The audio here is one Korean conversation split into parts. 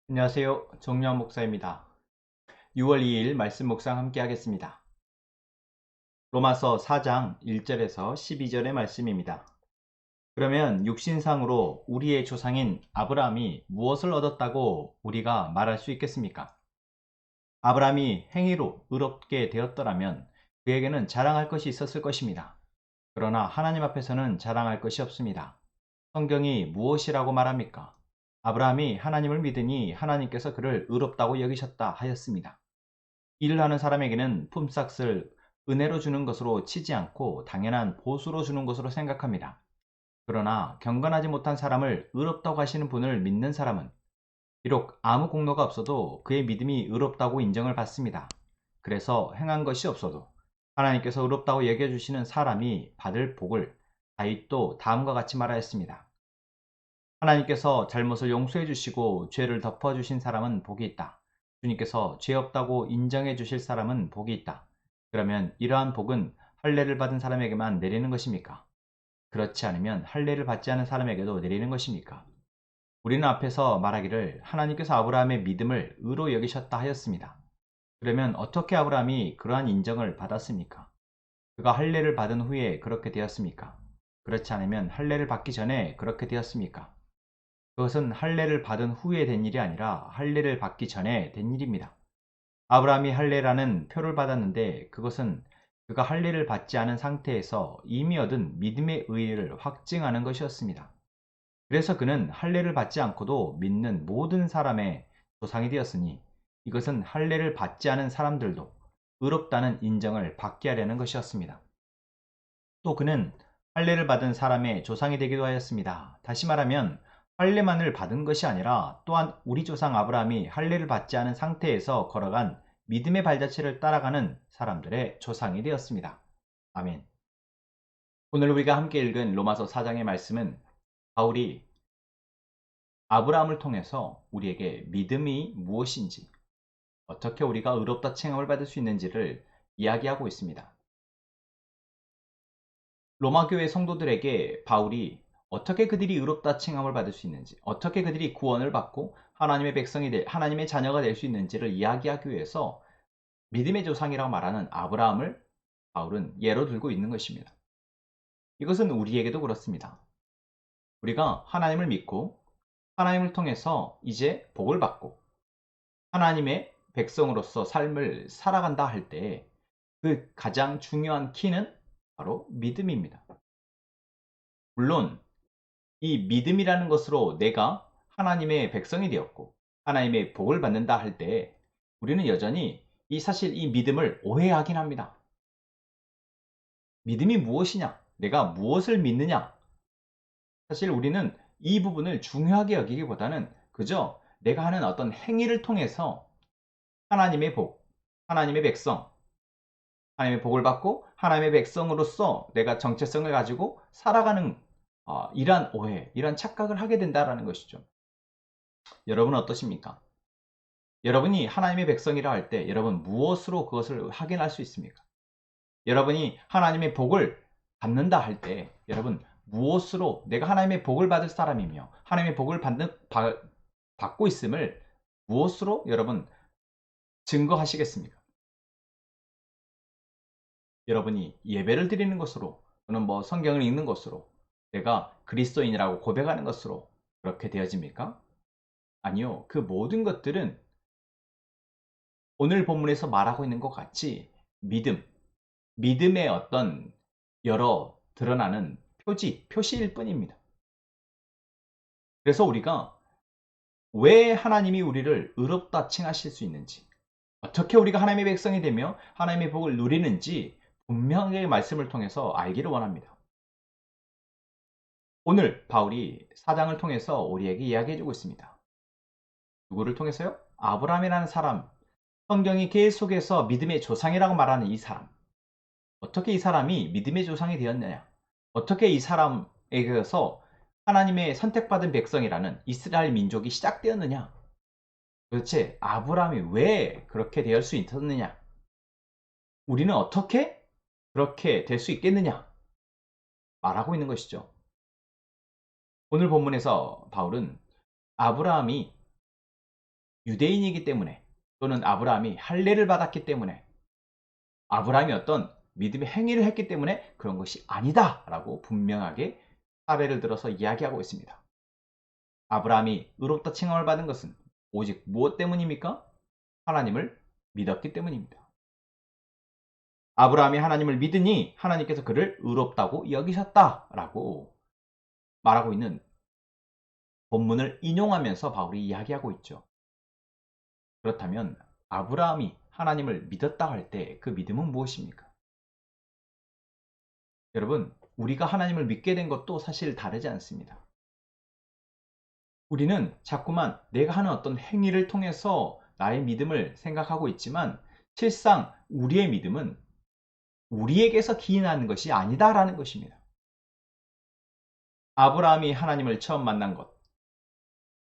안녕하세요. 정유한 목사입니다. 6월 2일 말씀 묵상 함께 하겠습니다. 로마서 4장 1절에서 12절의 말씀입니다. 그러면 육신상으로 우리의 조상인 아브라함이 무엇을 얻었다고 우리가 말할 수 있겠습니까? 아브라함이 행위로 의롭게 되었더라면 그에게는 자랑할 것이 있었을 것입니다. 그러나 하나님 앞에서는 자랑할 것이 없습니다. 성경이 무엇이라고 말합니까? 아브라함이 하나님을 믿으니 하나님께서 그를 의롭다고 여기셨다 하였습니다. 일을 하는 사람에게는 품삯을 은혜로 주는 것으로 치지 않고 당연한 보수로 주는 것으로 생각합니다. 그러나 경건하지 못한 사람을 의롭다고 하시는 분을 믿는 사람은 비록 아무 공로가 없어도 그의 믿음이 의롭다고 인정을 받습니다. 그래서 행한 것이 없어도 하나님께서 의롭다고 여겨주시는 사람이 받을 복을 다윗도 다음과 같이 말하였습니다. 하나님께서 잘못을 용서해 주시고 죄를 덮어 주신 사람은 복이 있다. 주님께서 죄 없다고 인정해 주실 사람은 복이 있다. 그러면 이러한 복은 할례를 받은 사람에게만 내리는 것입니까? 그렇지 않으면 할례를 받지 않은 사람에게도 내리는 것입니까? 우리는 앞에서 말하기를 하나님께서 아브라함의 믿음을 의로 여기셨다 하였습니다. 그러면 어떻게 아브라함이 그러한 인정을 받았습니까? 그가 할례를 받은 후에 그렇게 되었습니까? 그렇지 않으면 할례를 받기 전에 그렇게 되었습니까? 그것은 할례를 받은 후에 된 일이 아니라 할례를 받기 전에 된 일입니다. 아브라함이 할례라는 표를 받았는데 그것은 그가 할례를 받지 않은 상태에서 이미 얻은 믿음의 의를 확증하는 것이었습니다. 그래서 그는 할례를 받지 않고도 믿는 모든 사람의 조상이 되었으니 이것은 할례를 받지 않은 사람들도 의롭다는 인정을 받게 하려는 것이었습니다. 또 그는 할례를 받은 사람의 조상이 되기도 하였습니다. 다시 말하면 할례만을 받은 것이 아니라 또한 우리 조상 아브라함이 할례를 받지 않은 상태에서 걸어간 믿음의 발자취를 따라가는 사람들의 조상이 되었습니다. 아멘. 오늘 우리가 함께 읽은 로마서 4장의 말씀은 바울이 아브라함을 통해서 우리에게 믿음이 무엇인지, 어떻게 우리가 의롭다 칭함을 받을 수 있는지를 이야기하고 있습니다. 로마 교회 성도들에게 바울이 어떻게 그들이 의롭다 칭함을 받을 수 있는지, 어떻게 그들이 구원을 받고 하나님의 백성이 하나님의 자녀가 될 수 있는지를 이야기하기 위해서 믿음의 조상이라고 말하는 아브라함을 바울은 예로 들고 있는 것입니다. 이것은 우리에게도 그렇습니다. 우리가 하나님을 믿고 하나님을 통해서 이제 복을 받고 하나님의 백성으로서 삶을 살아간다 할 때 그 가장 중요한 키는 바로 믿음입니다. 물론 이 믿음이라는 것으로 내가 하나님의 백성이 되었고 하나님의 복을 받는다 할 때 우리는 여전히 사실 이 믿음을 오해하긴 합니다. 믿음이 무엇이냐? 내가 무엇을 믿느냐? 사실 우리는 이 부분을 중요하게 여기기보다는 그저 내가 하는 어떤 행위를 통해서 하나님의 복, 하나님의 백성, 하나님의 복을 받고 하나님의 백성으로서 내가 정체성을 가지고 살아가는 이러한 오해, 이러한 착각을 하게 된다는 것이죠. 여러분은 어떠십니까? 여러분이 하나님의 백성이라 할 때 여러분 무엇으로 그것을 확인할 수 있습니까? 여러분이 하나님의 복을 받는다 할 때 여러분 무엇으로 내가 하나님의 복을 받을 사람이며 하나님의 복을 받고 있음을 무엇으로 여러분 증거하시겠습니까? 여러분이 예배를 드리는 것으로 또는 성경을 읽는 것으로 내가 그리스도인이라고 고백하는 것으로 그렇게 되어집니까? 아니요. 그 모든 것들은 오늘 본문에서 말하고 있는 것 같이 믿음의 어떤 여러 드러나는 표시일 뿐입니다. 그래서 우리가 왜 하나님이 우리를 의롭다 칭하실 수 있는지, 어떻게 우리가 하나님의 백성이 되며 하나님의 복을 누리는지 분명하게 말씀을 통해서 알기를 원합니다. 오늘 바울이 사장을 통해서 우리에게 이야기해주고 있습니다. 누구를 통해서요? 아브라함이라는 사람, 성경이 계속해서 믿음의 조상이라고 말하는 이 사람. 어떻게 이 사람이 믿음의 조상이 되었느냐? 어떻게 이 사람에게서 하나님의 선택받은 백성이라는 이스라엘 민족이 시작되었느냐? 도대체 아브라함이 왜 그렇게 될 수 있었느냐? 우리는 어떻게 그렇게 될 수 있겠느냐? 말하고 있는 것이죠. 오늘 본문에서 바울은 아브라함이 유대인이기 때문에 또는 아브라함이 할례를 받았기 때문에 아브라함이 어떤 믿음의 행위를 했기 때문에 그런 것이 아니다 라고 분명하게 사례를 들어서 이야기하고 있습니다. 아브라함이 의롭다 칭함을 받은 것은 오직 무엇 때문입니까? 하나님을 믿었기 때문입니다. 아브라함이 하나님을 믿으니 하나님께서 그를 의롭다고 여기셨다라고 말하고 있는 본문을 인용하면서 바울이 이야기하고 있죠. 그렇다면 아브라함이 하나님을 믿었다 할 때 그 믿음은 무엇입니까? 여러분, 우리가 하나님을 믿게 된 것도 사실 다르지 않습니다. 우리는 자꾸만 내가 하는 어떤 행위를 통해서 나의 믿음을 생각하고 있지만 실상 우리의 믿음은 우리에게서 기인하는 것이 아니다라는 것입니다. 아브라함이 하나님을 처음 만난 것,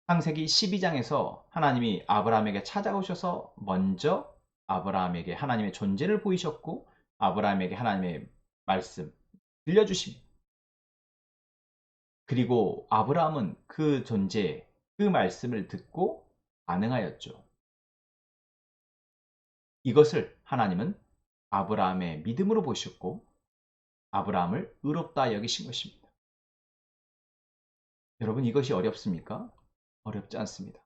창세기 12장에서 하나님이 아브라함에게 찾아오셔서 먼저 아브라함에게 하나님의 존재를 보이셨고 아브라함에게 하나님의 말씀 들려주십니다. 그리고 아브라함은 그 존재, 그 말씀을 듣고 반응하였죠. 이것을 하나님은 아브라함의 믿음으로 보셨고 아브라함을 의롭다 여기신 것입니다. 여러분, 이것이 어렵습니까? 어렵지 않습니다.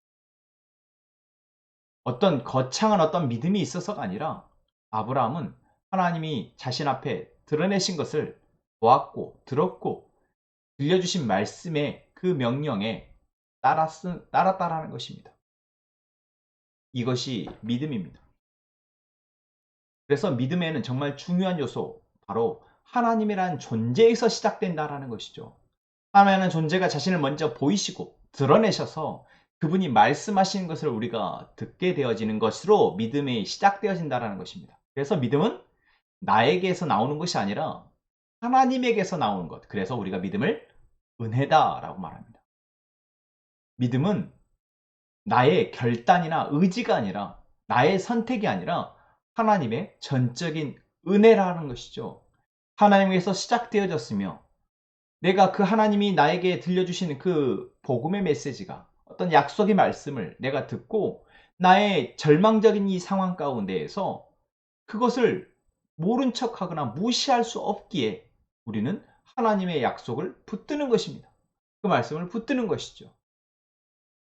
어떤 거창한 어떤 믿음이 있어서가 아니라 아브라함은 하나님이 자신 앞에 드러내신 것을 보았고 들었고 들려주신 말씀의 그 명령에 따랐다라는 것입니다. 이것이 믿음입니다. 그래서 믿음에는 정말 중요한 요소, 바로 하나님이라는 존재에서 시작된다라는 것이죠. 하나님이라는 존재가 자신을 먼저 보이시고 드러내셔서 그분이 말씀하시는 것을 우리가 듣게 되어지는 것으로 믿음이 시작되어진다는 것입니다. 그래서 믿음은 나에게서 나오는 것이 아니라 하나님에게서 나오는 것. 그래서 우리가 믿음을 은혜다라고 말합니다. 믿음은 나의 결단이나 의지가 아니라 나의 선택이 아니라 하나님의 전적인 은혜라는 것이죠. 하나님에게서 시작되어졌으며 내가 그 하나님이 나에게 들려주시는 그 복음의 메시지가 어떤 약속의 말씀을 내가 듣고 나의 절망적인 이 상황 가운데에서 그것을 모른 척하거나 무시할 수 없기에 우리는 하나님의 약속을 붙드는 것입니다. 그 말씀을 붙드는 것이죠.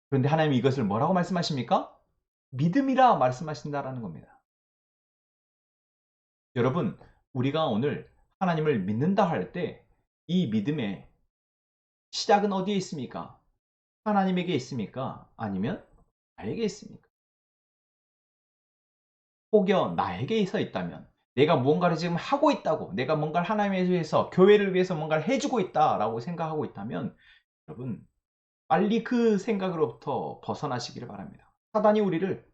그런데 하나님이 이것을 뭐라고 말씀하십니까? 믿음이라 말씀하신다라는 겁니다. 여러분, 우리가 오늘 하나님을 믿는다 할 때 이 믿음의 시작은 어디에 있습니까? 하나님에게 있습니까? 아니면 나에게 있습니까? 혹여 나에게서 있다면 내가 무언가를 지금 하고 있다고, 내가 뭔가를 하나님을 위해서, 교회를 위해서 뭔가를 해주고 있다라고 생각하고 있다면 여러분, 빨리 그 생각으로부터 벗어나시기를 바랍니다. 사단이 우리를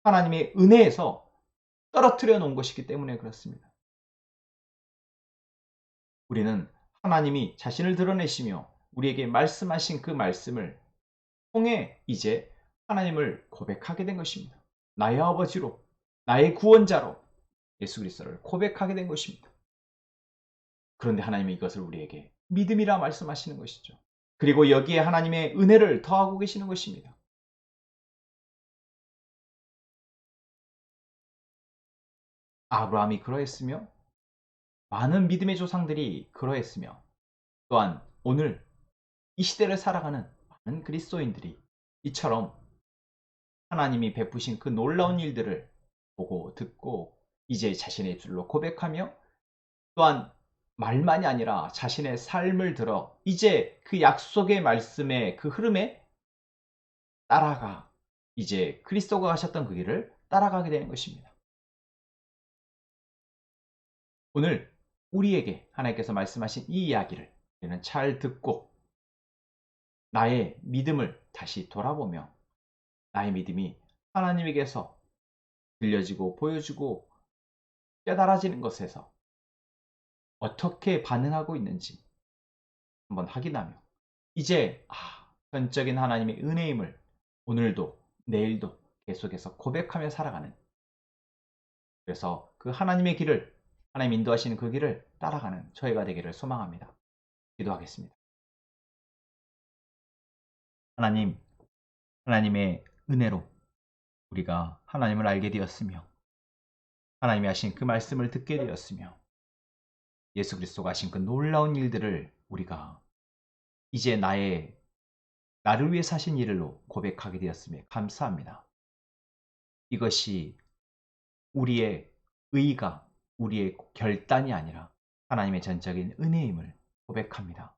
하나님의 은혜에서 떨어뜨려 놓은 것이기 때문에 그렇습니다. 우리는 하나님이 자신을 드러내시며 우리에게 말씀하신 그 말씀을 통해 이제 하나님을 고백하게 된 것입니다. 나의 아버지로, 나의 구원자로 예수 그리스도를 고백하게 된 것입니다. 그런데 하나님이 이것을 우리에게 믿음이라 말씀하시는 것이죠. 그리고 여기에 하나님의 은혜를 더하고 계시는 것입니다. 아브라함이 그러했으며 많은 믿음의 조상들이 그러했으며 또한 오늘 이 시대를 살아가는 많은 그리스도인들이 이처럼 하나님이 베푸신 그 놀라운 일들을 보고 듣고 이제 자신의 줄로 고백하며 또한 말만이 아니라 자신의 삶을 들어 이제 그 약속의 말씀의 그 흐름에 따라가 이제 그리스도가 가셨던 그 길을 따라가게 되는 것입니다. 오늘 우리에게 하나님께서 말씀하신 이 이야기를 우리는 잘 듣고 나의 믿음을 다시 돌아보며 나의 믿음이 하나님에게서 들려지고 보여지고 깨달아지는 것에서 어떻게 반응하고 있는지 한번 확인하며 이제 전적인 하나님의 은혜임을 오늘도 내일도 계속해서 고백하며 살아가는, 그래서 그 하나님의 길을, 하나님 인도하시는 그 길을 따라가는 저희가 되기를 소망합니다. 기도하겠습니다. 하나님, 하나님의 은혜로 우리가 하나님을 알게 되었으며 하나님이 하신 그 말씀을 듣게 되었으며 예수 그리스도가 하신 그 놀라운 일들을 우리가 이제 나를 위해 사신 일로 고백하게 되었음에 감사합니다. 이것이 우리의 의가 우리의 결단이 아니라 하나님의 전적인 은혜임을 고백합니다.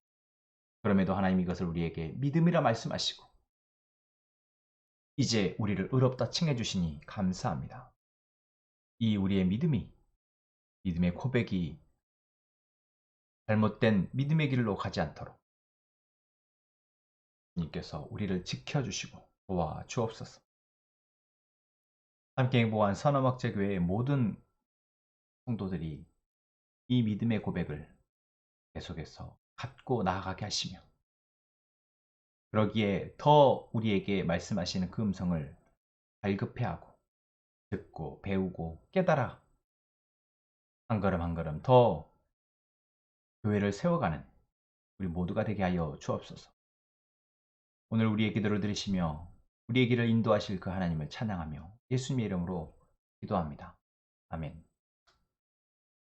그럼에도 하나님 이것을 우리에게 믿음이라 말씀하시고 이제 우리를 의롭다 칭해 주시니 감사합니다. 이 우리의 믿음의 고백이 잘못된 믿음의 길로 가지 않도록 주님께서 우리를 지켜주시고 도와주옵소서. 함께 행복한 선어목재교회의 모든 성도들이 이 믿음의 고백을 계속해서 갖고 나아가게 하시며 그러기에 더 우리에게 말씀하시는 그 음성을 발급해하고 듣고 배우고 깨달아 한 걸음 한 걸음 더 교회를 세워가는 우리 모두가 되게 하여 주옵소서. 오늘 우리의 기도를 들으시며 우리의 길을 인도하실 그 하나님을 찬양하며 예수님의 이름으로 기도합니다. 아멘.